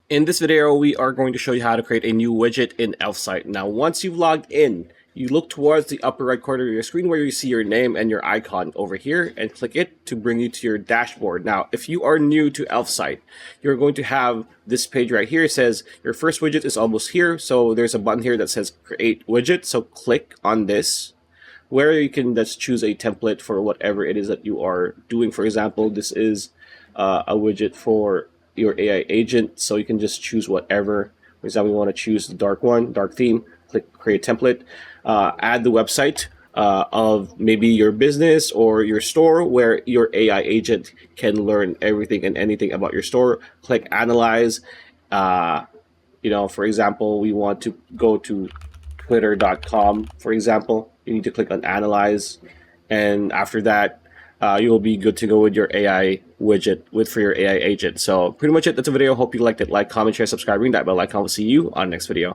In this video, we are going to show you how to create a new widget in Elfsight. Now, once you've logged in, you look towards the upper right corner of your screen where you see your name and your icon over here and click it to bring you to your dashboard. Now, if you are new to Elfsight, you're going to have this page right here. It says your first widget is almost here. So there's a button here that says create widget. So click on this, where you can just choose a template for whatever it is that you are doing. For example, this is a widget for your AI agent, so you can just choose whatever. For example, we want to choose the dark one, dark theme, click create template, add the website of maybe your business or your store where your AI agent can learn everything and anything about your store. Click analyze. For example, we want to go to twitter.com, for example. You need to click on analyze, and after that, you'll be good to go with your AI widget for your AI agent. So pretty much it. That's a video. Hope you liked it. Like, comment, share, subscribe, ring that bell icon. We'll see you on the next video.